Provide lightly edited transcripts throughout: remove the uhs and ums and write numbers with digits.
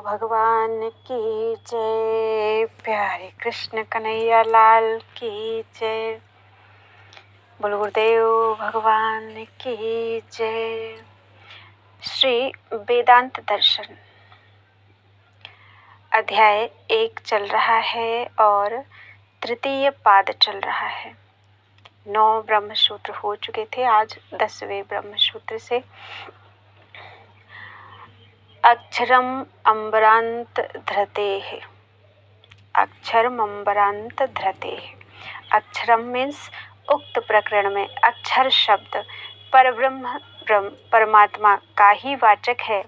भगवान की जय। प्यारे कृष्ण कन्हैया लाल की जय। बोलो गुरुदेव भगवान की जय। श्री वेदांत दर्शन अध्याय 1 चल रहा है और तृतीय पाद चल रहा है। 9 ब्रह्म सूत्र हो चुके थे, आज 10वें ब्रह्म सूत्र से अक्षरम अम्बरांत धृतेः। अक्षरम अम्बरांत धृतेः। अक्षरम मीन्स उक्त प्रकरण में अक्षर शब्द परब्रह्म परमात्मा का ही वाचक है।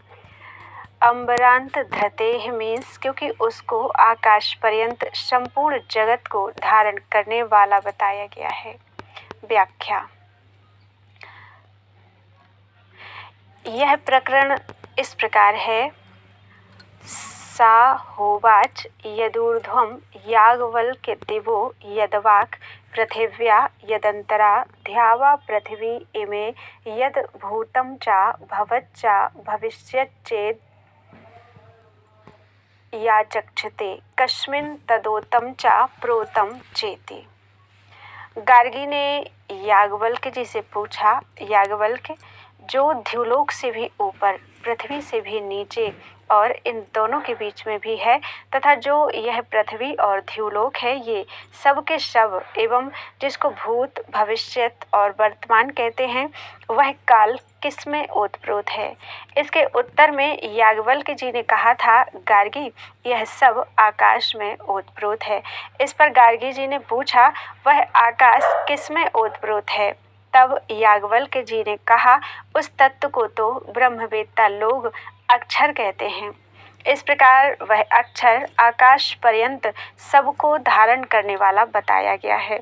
अम्बरांत धृतेः मीन्स क्योंकि उसको आकाश पर्यंत संपूर्ण जगत को धारण करने वाला बताया गया है। व्याख्या। यह प्रकरण इस प्रकार है। सा होवाच यदूर्ध्वं याज्ञवल्क्य दिवो यद्वाक् पृथिव्या यदन्तरा ध्यावा पृथिवी इमे यद् भूतं च भवच्च भविष्यच्चेद् याचक्षते कस्मिन् तदोतं च प्रोतं चेति। गार्गी ने याज्ञवल्क्य जी से पूछा, याज्ञवल्क्य, जो द्युलोक से भी ऊपर, पृथ्वी से भी नीचे और इन दोनों के बीच में भी है, तथा जो यह पृथ्वी और द्युलोक है, ये सब के सब एवं जिसको भूत, भविष्यत और वर्तमान कहते हैं, वह काल किसमें ओतप्रोत है। इसके उत्तर में याज्ञवल्क्य जी ने कहा था, गार्गी, यह सब आकाश में ओतप्रोत है। इस पर गार्गी जी ने पूछा, वह आकाश किसमें ओतप्रोत है। तब याज्ञवल्क्य जी ने कहा, उस तत्व को तो ब्रह्मवेत्ता लोग अक्षर कहते हैं। इस प्रकार वह अक्षर आकाश पर्यंत सबको धारण करने वाला बताया गया है।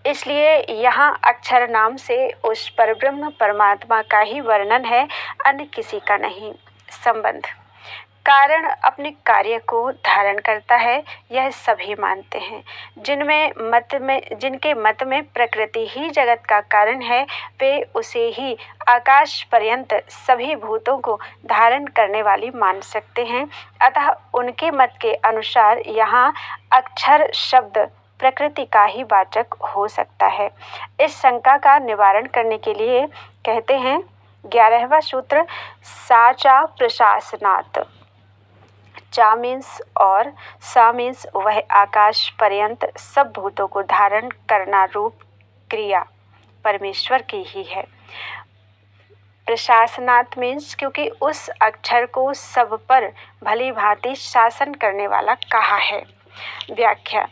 इसलिए यहाँ अक्षर नाम से उस परब्रह्म परमात्मा का ही वर्णन है, अन्य किसी का नहीं। संबंध। कारण अपने कार्य को धारण करता है, यह सभी मानते हैं। जिनके मत में प्रकृति ही जगत का कारण है, वे उसे ही आकाश पर्यंत सभी भूतों को धारण करने वाली मान सकते हैं। अतः उनके मत के अनुसार यहाँ अक्षर शब्द प्रकृति का ही वाचक हो सकता है। इस शंका का निवारण करने के लिए कहते हैं 11वां सूत्र, साचा प्रशासनात्। चा मीन्स और सा मीन्स वह आकाश पर्यंत सब भूतों को धारण करना रूप क्रिया परमेश्वर की ही है। प्रशासनात् मीन्स क्योंकि उस अक्षर को सब पर भली भांति शासन करने वाला कहा है। व्याख्या।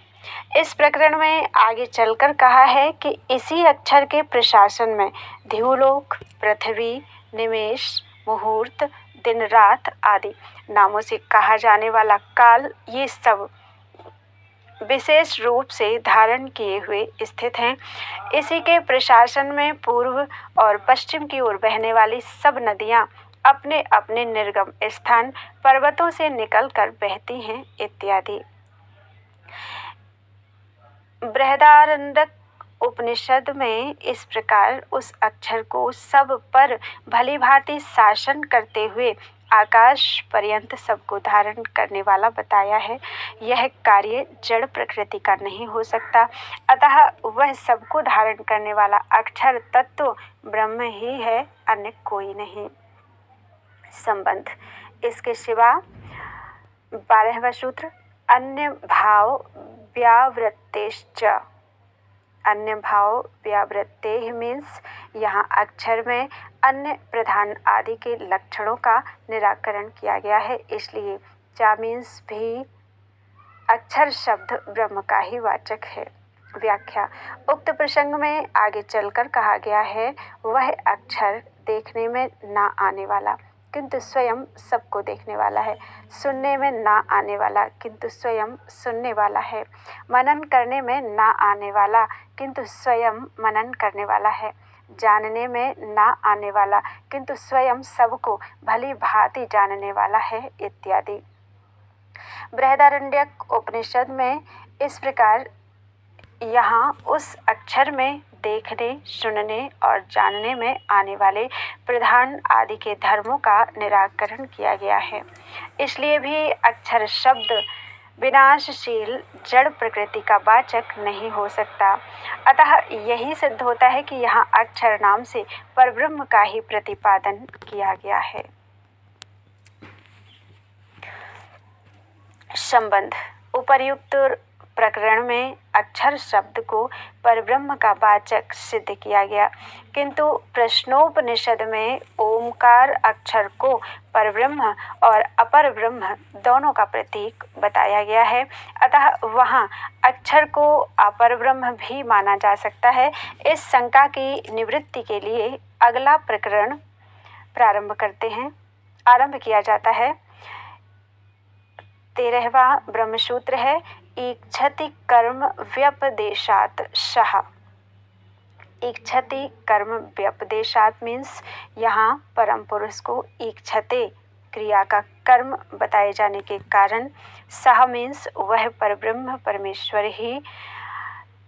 इस प्रकरण में आगे चलकर कहा है कि इसी अक्षर के प्रशासन में द्युलोक, पृथ्वी, निमेष, मुहूर्त, दिन रात आदि नामों से कहा जाने वाला काल, ये सब विशेष रूप से धारण किए हुए स्थित हैं। इसी के प्रशासन में पूर्व और पश्चिम की ओर बहने वाली सब नदियां अपने अपने निर्गम स्थान पर्वतों से निकलकर बहती हैं इत्यादि। बृहदारण्यक उपनिषद में इस प्रकार उस अक्षर को सब पर भली भांति शासन करते हुए आकाश पर्यंत सबको धारण करने वाला बताया है। यह कार्य जड़ प्रकृति का नहीं हो सकता, अतः वह सबको धारण करने वाला अक्षर तत्व ब्रह्म ही है, अन्य कोई नहीं। संबंध। इसके सिवा 12वां सूत्र, अन्य भाव व्यावृत्तेश्च। अन्य भाव व्यावृत्तेः मीन्स यहाँ अक्षर में अन्य प्रधान आदि के लक्षणों का निराकरण किया गया है, इसलिए चा मीन्स भी अक्षर शब्द ब्रह्म का ही वाचक है। व्याख्या। उक्त प्रसंग में आगे चलकर कहा गया है, वह अक्षर देखने में ना आने वाला किंतु स्वयं सबको देखने वाला है, सुनने में ना आने वाला किंतु स्वयं सुनने वाला है, मनन करने में ना आने वाला किंतु स्वयं मनन करने वाला है, जानने में ना आने वाला किंतु स्वयं सबको भली भांति जानने वाला है इत्यादि। बृहदारण्यक उपनिषद में इस प्रकार यहाँ उस अक्षर में देखने, सुनने और जानने में आने वाले प्रधान आदि के धर्मों का निराकरण किया गया है। इसलिए भी अक्षर शब्द विनाशशील जड़ प्रकृति का वाचक नहीं हो सकता। अतः यही सिद्ध होता है कि यहाँ अक्षर नाम से परब्रह्म का ही प्रतिपादन किया गया है। संबंध उपर्युक्त प्रकरण में अक्षर शब्द को परब्रह्म का वाचक सिद्ध किया गया, किंतु प्रश्नोपनिषद में ओमकार अक्षर को परब्रह्म और अपर ब्रह्म दोनों का प्रतीक बताया गया है। अतः वहाँ अक्षर को अपर ब्रह्म भी माना जा सकता है। इस शंका की निवृत्ति के लिए अगला प्रकरण आरंभ किया जाता है। 13वां ब्रह्मसूत्र है, ईक्षति कर्म व्यपदेशात सह। ईक्षति कर्म व्यपदेशात मीन्स यहाँ परम पुरुष को ईक्षते क्रिया का कर्म बताए जाने के कारण सह मीन्स वह परब्रह्म परमेश्वर ही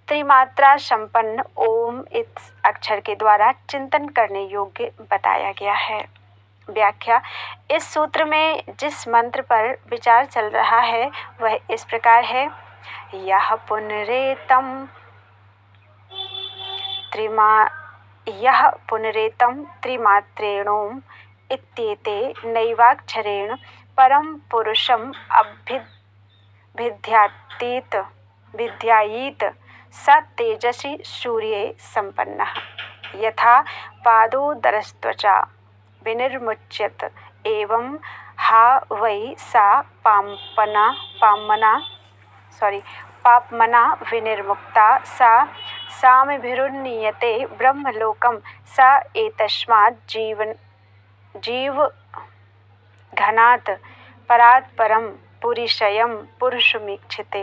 त्रिमात्रा संपन्न ओम इस अक्षर के द्वारा चिंतन करने योग्य बताया गया है। व्याख्या इस सूत्र में जिस मंत्र पर विचार चल रहा है वह इस प्रकार है, यह पुनरेतम त्रिमात्रेणोम इत्येते नैवाक्षरेण परम पुरुषम विद्यायीत स तेजसी सूर्ये संपन्नः यथा पादोदरस्त्वचा विनिर्मुच्यत एवं हा वै सा पाप्मना विनिर्मुक्ता सा सामिभिरुन्नीयते ब्रह्मलोकं स एतस्मात् जीवघनात् परात् परं पुरुषयं पुरुषमीक्षते।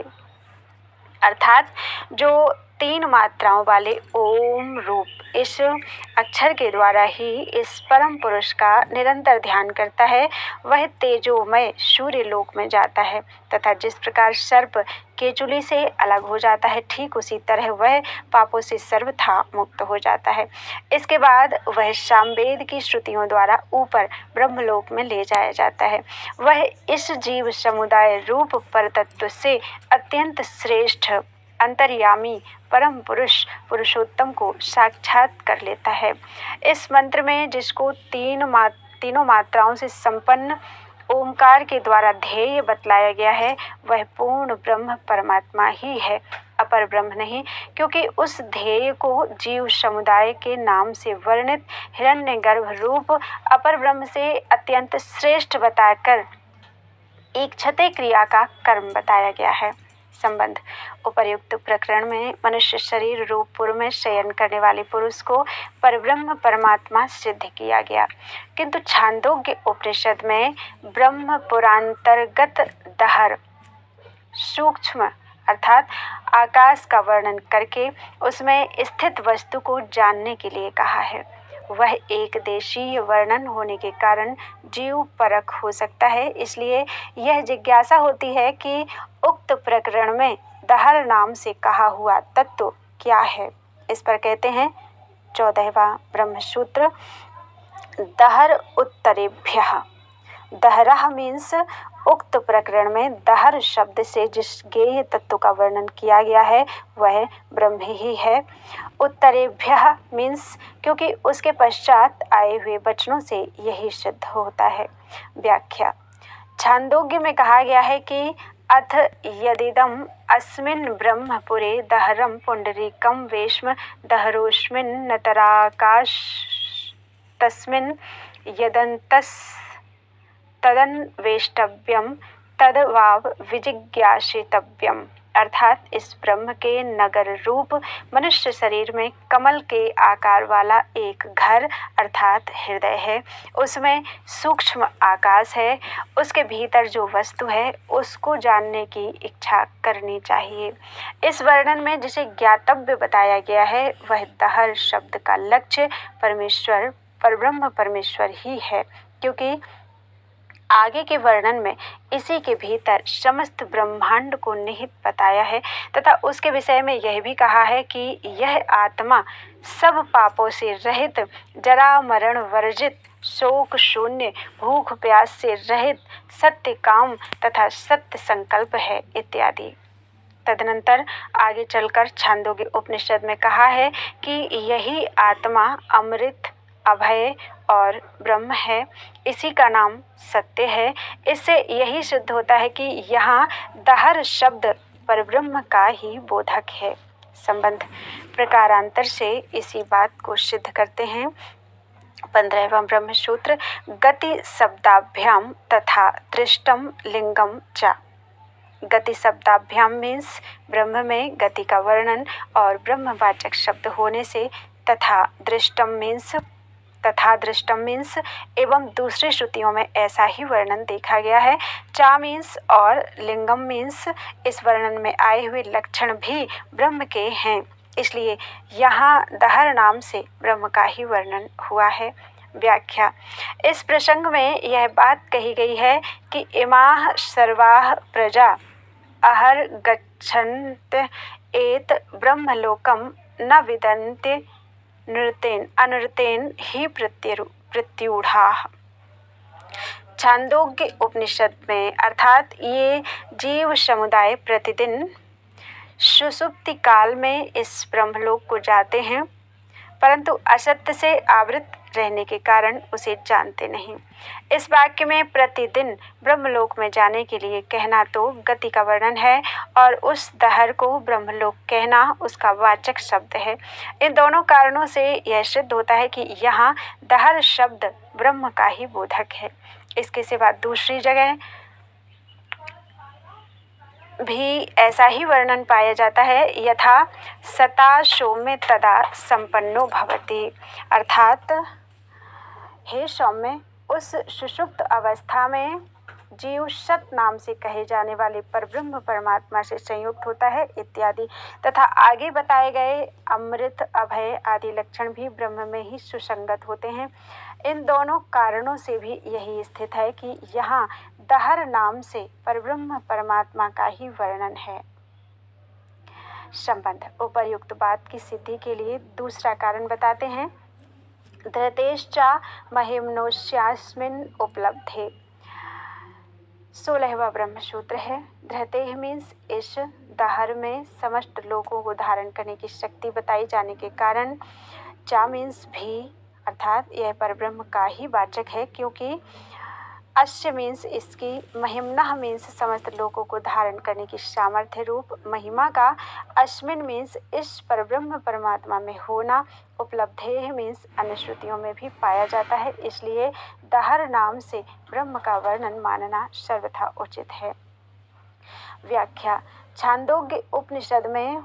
अर्थात जो 3 मात्राओं वाले ओम रूप इस अक्षर के द्वारा ही इस परम पुरुष का निरंतर ध्यान करता है वह तेजोमय सूर्य लोक में जाता है, तथा जिस प्रकार सर्प केचुली से अलग हो जाता है ठीक उसी तरह वह पापों से सर्वथा मुक्त हो जाता है। इसके बाद वह सामवेद की श्रुतियों द्वारा ऊपर ब्रह्मलोक में ले जाया जाता है। वह इस जीव समुदाय रूप परतत्व से अत्यंत श्रेष्ठ अंतर्यामी परम पुरुष पुरुषोत्तम को साक्षात कर लेता है। इस मंत्र में जिसको तीनों मात्राओं से संपन्न ओंकार के द्वारा ध्येय बतलाया गया है वह पूर्ण ब्रह्म परमात्मा ही है, अपर ब्रह्म नहीं, क्योंकि उस ध्येय को जीव समुदाय के नाम से वर्णित हिरण्यगर्भ रूप अपर ब्रह्म से अत्यंत श्रेष्ठ बताकर ईक्षते क्रिया का कर्म बताया गया है। संबंध उपर्युक्त प्रकरण में मनुष्य शरीर रूप पूर्व में शयन करने वाले पुरुष को परब्रह्म परमात्मा सिद्ध किया गया, किंतु छांदोग्य उपनिषद में ब्रह्म पुरांतर्गत दहर सूक्ष्म अर्थात आकाश का वर्णन करके उसमें स्थित वस्तु को जानने के लिए कहा है। वह एक देशीय वर्णन होने के कारण जीव परक हो सकता है, इसलिए यह जिज्ञासा होती है कि उक्त प्रकरण में दहर नाम से कहा हुआ तत्व क्या है। इस पर कहते हैं 14वां ब्रह्मसूत्र, दहर उत्तरेभ्यः। दहरः मीन्स उक्त प्रकरण में दहर शब्द से जिस ज्ञेय तत्व का वर्णन किया गया है वह ब्रह्म ही है। उत्तरेभ्यः मीन्स क्योंकि उसके पश्चात आए हुए वचनों से यही सिद्ध होता है। व्याख्या छांदोग्य में कहा गया है कि अथ यदिदम् अस्मिन् ब्रह्मपुरे दहरं पुंडरीकं वेश्म दहरोऽस्मिन् नतराकाश तस्मिन् यदन्तस् तदन्वेष्टव्यम तदवाव विजिज्ञासितव्यम। अर्थात इस ब्रह्म के नगर रूप मनुष्य शरीर में कमल के आकार वाला एक घर अर्थात हृदय है, उसमें सूक्ष्म आकाश है, उसके भीतर जो वस्तु है उसको जानने की इच्छा करनी चाहिए। इस वर्णन में जिसे ज्ञातव्य बताया गया है वह दहर शब्द का लक्ष्य परमेश्वर परब्रह्म परमेश्वर ही है, क्योंकि आगे के वर्णन में इसी के भीतर समस्त ब्रह्मांड को निहित बताया है तथा उसके विषय में यह भी कहा है कि यह आत्मा सब पापों से रहित, जरा मरण वर्जित, शोक शून्य, भूख प्यास से रहित, सत्य काम तथा सत्य संकल्प है इत्यादि। तदनंतर आगे चलकर छांदोग्य उपनिषद में कहा है कि यही आत्मा अमृत, अभय और ब्रह्म है। इसी का नाम सत्य है। इससे यही सिद्ध होता है कि यहाँ दहर शब्द परब्रह्म का ही बोधक है। संबंध प्रकारांतर से इसी बात को सिद्ध करते हैं। 15वां ब्रह्म सूत्र, गति शब्दाभ्याम तथा दृष्टम लिंगम च। गति शब्दाभ्याम मीन्स ब्रह्म में गति का वर्णन और ब्रह्मवाचक शब्द होने से, तथा दृष्टम मीन्स एवं दूसरी श्रुतियों में ऐसा ही वर्णन देखा गया है। चा मीन्स और लिंगम मीन्स इस वर्णन में आए हुए लक्षण भी ब्रह्म के हैं, इसलिए यहाँ दहर नाम से ब्रह्म का ही वर्णन हुआ है। व्याख्या, इस प्रसंग में यह बात कही गई है कि इमाः सर्वाः प्रजा अहर गच्छन्त एत ब्रह्मलोकम न विदन्ते नृतेन अनृतेन ही प्रत्यूढ़ाः। छांदोग्य उपनिषद में अर्थात ये जीव समुदाय प्रतिदिन सुषुप्ति काल में इस ब्रह्मलोक को जाते हैं, परंतु असत्य से आवृत रहने के कारण उसे जानते नहीं। इस वाक्य में प्रतिदिन ब्रह्मलोक में जाने के लिए कहना तो गति का वर्णन है और उस दहर को ब्रह्मलोक कहना उसका वाचक शब्द है। इन दोनों कारणों से यह सिद्ध होता है कि यहाँ दहर शब्द ब्रह्म का ही बोधक है। इसके सिवा दूसरी जगह भी ऐसा ही वर्णन पाया जाता है। यथा सता सौम्य तदा संपन्नो भवति, अर्थात हे सौम्य, उस सुषुप्त अवस्था में जीव सत नाम से कहे जाने वाले परब्रह्म परमात्मा से संयुक्त होता है इत्यादि। तथा आगे बताए गए अमृत, अभय आदि लक्षण भी ब्रह्म में ही सुसंगत होते हैं। इन दोनों कारणों से भी यही स्थित है कि यहाँ दहर नाम से परब्रह्म परमात्मा का ही वर्णन है। संबंध, उपर्युक्त बात की सिद्धि के लिए दूसरा कारण बताते हैं। धृतेश्चा महिम्नोस्यास्मिन् उपलब्धे। 16वां ब्रह्म सूत्र है। धृतेह मीन्स इस दहर में समस्त लोगों को धारण करने की शक्ति बताई जाने के कारण, चा मीन्स भी, अर्थात यह परब्रह्म का ही वाचक है, क्योंकि अस्य मीन्स इसकी, महिम्नः मीन्स समस्त लोगों को धारण करने की सामर्थ्य रूप महिमा का, अस्मिन मीन्स इस परब्रह्म परमात्मा में होना, उपलब्धेह मीन्स अन्य श्रुतियों में भी पाया जाता है। इसलिए दहर नाम से ब्रह्म का वर्णन मानना सर्वथा उचित है। व्याख्या, छांदोग्य उपनिषद में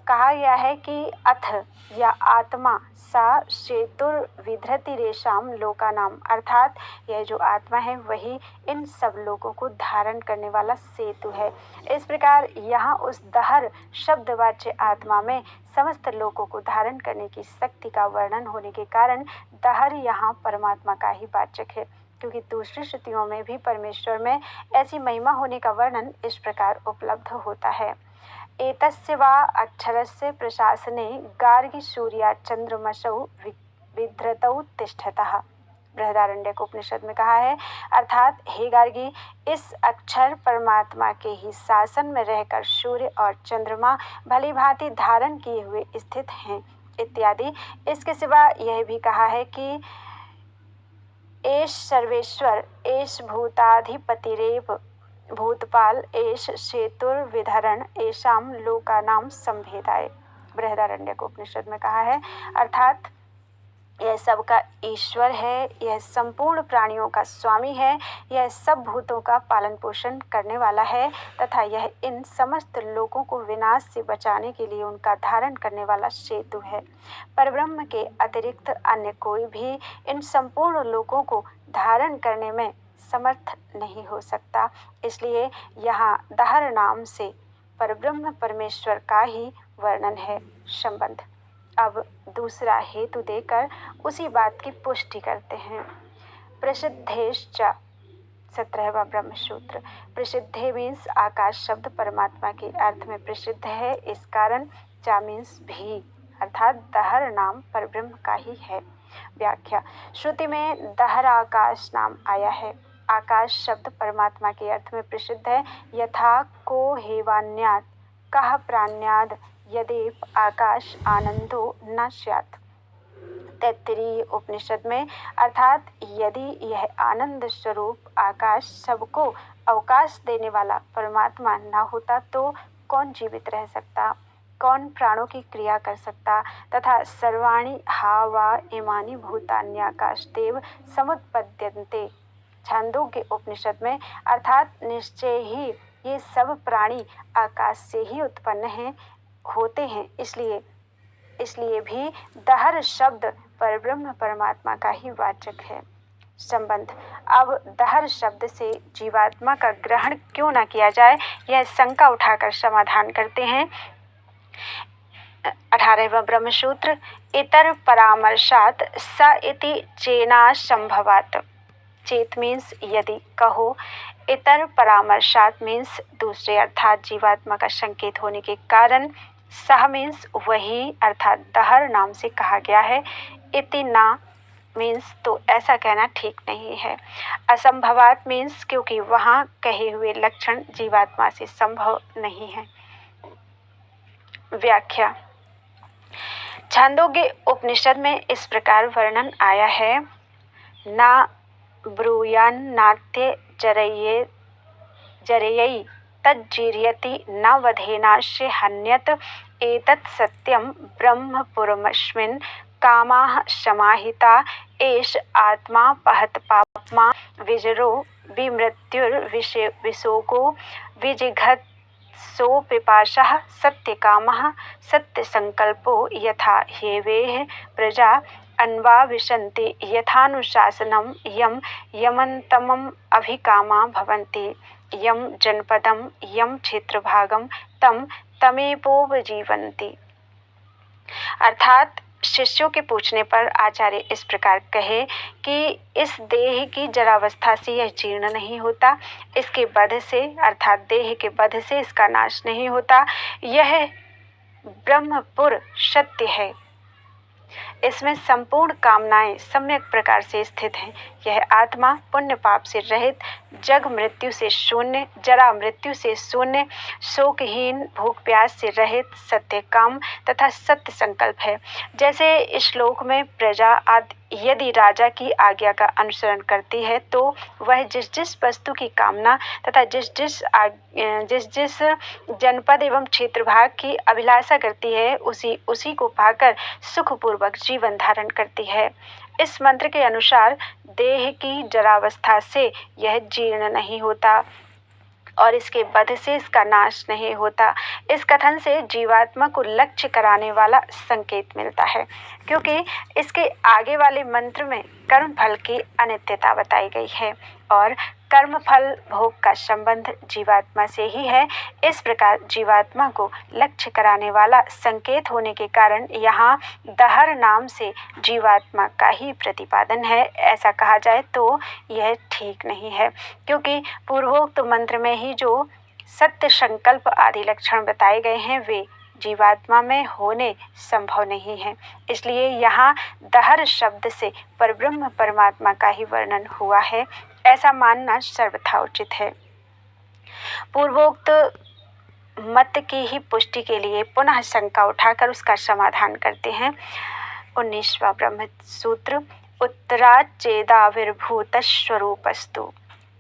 कहा गया है कि अथ या आत्मा सा सेतुर्विधृति रेशाम लोकानाम, अर्थात यह जो आत्मा है वही इन सब लोगों को धारण करने वाला सेतु है। इस प्रकार यहाँ उस दहर शब्दवाच्य आत्मा में समस्त लोगों को धारण करने की शक्ति का वर्णन होने के कारण दहर यहाँ परमात्मा का ही वाचक है, क्योंकि दूसरी श्रुतियों में भी परमेश्वर में ऐसी महिमा होने का वर्णन इस प्रकार उपलब्ध होता है। एतस्य वा अक्षरस्य प्रशासने गार्गी सूर्या चंद्रमसौ विधृतौ तिष्ठतः। बृहदारण्यक उपनिषद में कहा है, अर्थात हे गार्गी, इस अक्षर परमात्मा के ही शासन में रहकर सूर्य और चंद्रमा भली भांति धारण किए हुए स्थित हैं इत्यादि। इसके सिवा यह भी कहा है कि एष सर्वेश्वर, एष भूताधिपतिरेव भूतपाल, एष सेतुर्विधरण, एषाम लोकानाम संभेदाय। बृहदारण्यक उपनिषद में कहा है, अर्थात यह सबका ईश्वर है, यह संपूर्ण प्राणियों का स्वामी है, यह सब भूतों का पालन पोषण करने वाला है तथा यह इन समस्त लोगों को विनाश से बचाने के लिए उनका धारण करने वाला सेतु है। परब्रह्म के अतिरिक्त अन्य कोई भी इन संपूर्ण लोगों को धारण करने में समर्थ नहीं हो सकता। इसलिए यहाँ दहर नाम से परब्रह्म परमेश्वर का ही वर्णन है। संबंध, अब दूसरा हेतु देकर उसी बात की पुष्टि करते हैं। प्रसिद्धेश्च 17वां ब्रह्मसूत्र। प्रसिद्धे मीन्स आकाश शब्द परमात्मा के अर्थ में प्रसिद्ध है, इस कारण चा मीन्स भी अर्थात दहर नाम परब्रह्म का ही है। व्याख्या। श्रुति में दहर आकाश नाम आया है। आकाश शब्द परमात्मा के अर्थ में प्रसिद्ध है। यथा को हेवान्यात् कह प्राण्याद् यदेव आकाश आनंदो न स्यात्। तैत्तिरीय उपनिषद में अर्थात यदि यह आनंद स्वरूप आकाश सबको अवकाश देने वाला परमात्मा न होता तो कौन जीवित रह सकता, कौन प्राणों की क्रिया कर सकता, तथा सर्वाणि हा वा इमानि भूतान्याकाश देव समुत्पद्यन्ते। छांदोग्य उपनिषद में अर्थात निश्चय ही ये सब प्राणी आकाश से ही उत्पन्न होते हैं, इसलिए भी दहर शब्द परब्रह्म परमात्मा का ही वाचक है। संबंध। अब दहर शब्द से जीवात्मा का ग्रहण क्यों न किया जाए, यह शंका उठाकर समाधान करते हैं। 18वां ब्रह्मसूत्र। इतर परामर्शात स इति चेनासंभवात्। चेत मीन्स यदि, कहो। इतर परामर्शात मीन्स दूसरे अर्थात जीवात्मा का संकेत होने के कारण। सह मीन्स वही अर्थात दहर नाम से कहा गया है। इति ना मीन्स तो ऐसा कहना ठीक नहीं है। असंभवात मीन्स क्योंकि वहाँ कहे हुए लक्षण जीवात्मा से संभव नहीं है। व्याख्या। छांदोग्य उपनिषद में इस प्रकार वर्णन आया है। ना ब्रूयान्नात्य जरयै तज्जीर्यति न वधेनास्य हन्यत एतत् सत्यं ब्रह्मपुरमस्मिन् कामाः समाहिता एष आत्मा पहत पाप्मा विजरो विमृत्युर्विशोको विजिघत्सो पिपासः सत्यकामः सत्यसंकल्पो यथा ह्येवेः प्रजा अन्वाविशन्ति यथानुशासनं यं यमन्तमम् अभिकामा भवन्ति यं जनपदं यं क्षेत्रभागं तं तमेपोपजीवन्ति। अर्थात शिष्यों के पूछने पर आचार्य इस प्रकार कहे कि इस देह की जरावस्था से यह जीर्ण नहीं होता, इसके वध से अर्थात देह के वध से इसका नाश नहीं होता। यह ब्रह्मपुर सत्य है, इसमें संपूर्ण कामनाएं सम्यक प्रकार से स्थित हैं। यह आत्मा पुण्य पाप से रहित, जग मृत्यु से शून्य, जरा मृत्यु से शून्य, शोकहीन, भूख प्यास से रहित, सत्य काम तथा सत्य संकल्प है। जैसे श्लोक में प्रजा आदि यदि राजा की आज्ञा का अनुसरण करती है तो वह जिस जिस वस्तु की कामना तथा जिस जिस जनपद एवं क्षेत्रभाग की अभिलाषा करती है उसी को पाकर सुखपूर्वक जीवन धारण करती है। इस मंत्र के अनुसार देह की जरावस्था से यह जीर्ण नहीं होता और इसके वध से इसका नाश नहीं होता। इस कथन से जीवात्मा को लक्ष्य कराने वाला संकेत मिलता है, क्योंकि इसके आगे वाले मंत्र में कर्म फल की अनित्यता बताई गई है और कर्म फल भोग का संबंध जीवात्मा से ही है। इस प्रकार जीवात्मा को लक्ष्य कराने वाला संकेत होने के कारण यहाँ दहर नाम से जीवात्मा का ही प्रतिपादन है, ऐसा कहा जाए तो यह ठीक नहीं है, क्योंकि पूर्वोक्त मंत्र में ही जो सत्य संकल्प आदि लक्षण बताए गए हैं वे जीवात्मा में होने संभव नहीं है। इसलिए यहाँ दहर शब्द से परब्रह्म परमात्मा का ही वर्णन हुआ है, ऐसा मानना सर्वथा उचित है। पूर्वोक्त मत की ही पुष्टि के लिए पुनः शंका उठाकर उसका समाधान करते हैं। 19वां ब्रह्म सूत्र। उत्तराच्चेदाविर्भूत स्वरूपस्तु।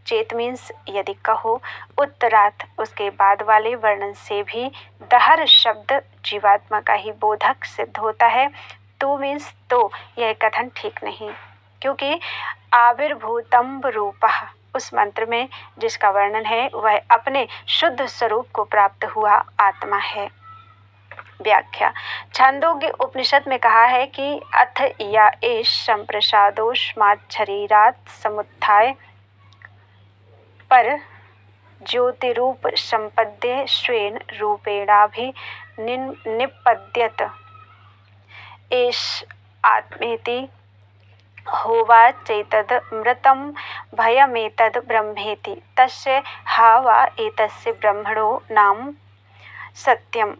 चेत मीन्स यदि, कहो। उत्तरात उसके बाद वाले वर्णन से भी दहर शब्द जीवात्मा का ही बोधक सिद्ध होता है। तो मीन्स तो यह कथन ठीक नहीं, क्योंकि आविर्भूतम रूपः उस मंत्र में जिसका वर्णन है वह अपने शुद्ध स्वरूप को प्राप्त हुआ आत्मा है। व्याख्या। छांदोग्य उपनिषद में कहा है कि अथ या एष संप्रसादोष्मात् शरीरात् समुत्थाय पर ज्योतिरूप संपद्य स्वेन रूपेणाभि निपद्यत एष आत्मेति होवाचैतदमृतं भयमेतद् ब्रह्मेति तस्य हा वा एतस्य ब्रह्मणो नाम सत्यम।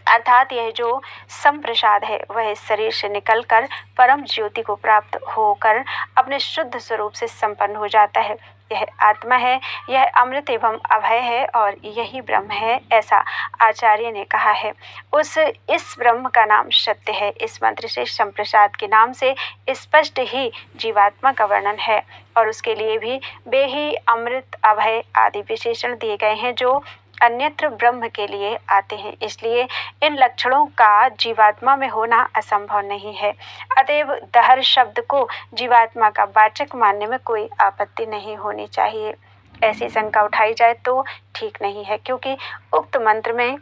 अर्थात यह जो संप्रसाद है वह इस शरीर से निकलकर परम ज्योति को प्राप्त होकर अपने शुद्ध स्वरूप से संपन्न हो जाता है। यह आत्मा है, यह अमृत एवं अभय है और यही ब्रह्म है, ऐसा आचार्य ने कहा है। इस ब्रह्म का नाम सत्य है। इस मंत्र से संप्रसाद के नाम से स्पष्ट ही जीवात्मा का वर्णन है और उसके लिए भी बेही, अमृत, अभय आदि विशेषण दिए गए हैं जो अन्यत्र ब्रह्म के लिए आते हैं। इसलिए इन लक्षणों का जीवात्मा में होना असंभव नहीं है। अतएव दहर शब्द को जीवात्मा का वाचक मानने में कोई आपत्ति नहीं होनी चाहिए। ऐसी शंका उठाई जाए तो ठीक नहीं है, क्योंकि उक्त मंत्र में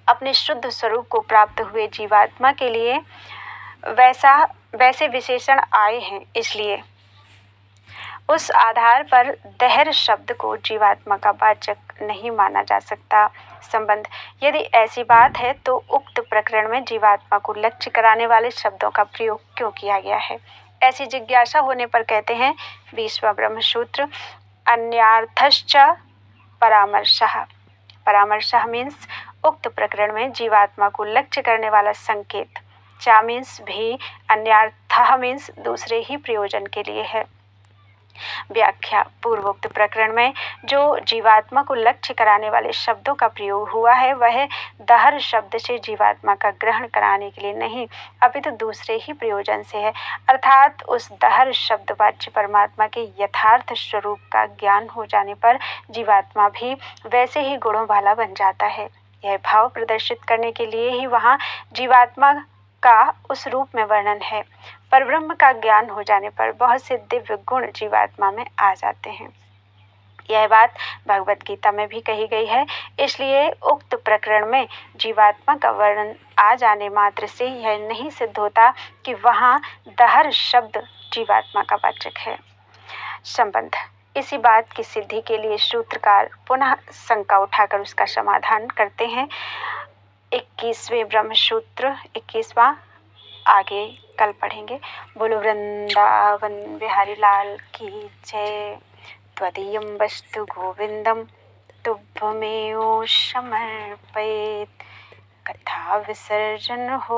अपने शुद्ध स्वरूप को प्राप्त हुए जीवात्मा के लिए वैसे विशेषण आए हैं। इसलिए उस आधार पर दहर शब्द को जीवात्मा का वाचक नहीं माना जा सकता। संबंध: यदि ऐसी बात है तो उक्त प्रकरण में जीवात्मा को लक्ष्य कराने वाले शब्दों का प्रयोग क्यों किया गया है? ऐसी जिज्ञासा होने पर कहते हैं 20वां ब्रह्मसूत्र, अन्यार्थश्च परामर्शः। परामर्शः मीन्स उक्त प्रकरण में जीवात्मा को लक्ष्य करने वाला संकेत। चा मीन्स भी, अन्यार्थः मीन्स दूसरे ही प्रयोजन के लिए है। व्याख्या: पूर्वोक्त प्रकरण में जो जीवात्मा को लक्ष्य कराने वाले शब्दों का प्रयोग हुआ है वह दहर शब्द से जीवात्मा का ग्रहण कराने के लिए नहीं, अपितु दूसरे ही प्रयोजन से है। अर्थात उस दहर शब्द वाच्य परमात्मा के यथार्थ स्वरूप का ज्ञान हो जाने पर जीवात्मा भी वैसे ही गुणों वाला बन जाता है। यह भाव प्रदर्शित करने के लिए ही वहाँ जीवात्मा का उस रूप में वर्णन है। पर ब्रह्म का ज्ञान हो जाने पर बहुत से दिव्य गुण जीवात्मा में आ जाते हैं। यह बात भगवत गीता में भी कही गई है। इसलिए उक्त प्रकरण में जीवात्मा का वर्णन आ जाने मात्र से यह नहीं सिद्ध होता कि वहाँ दहर शब्द जीवात्मा का वाचक है। संबंध: इसी बात की सिद्धि के लिए सूत्रकार पुनः शंका उठाकर उसका समाधान करते हैं। 21वें ब्रह्मसूत्र 21वां आगे कल पढ़ेंगे। बोलो वृंदावन बिहारी लाल की जय। त्वदीयं वस्तु गोविंदम तुभ्यमेव समर्पयेत्। कथा विसर्जन हो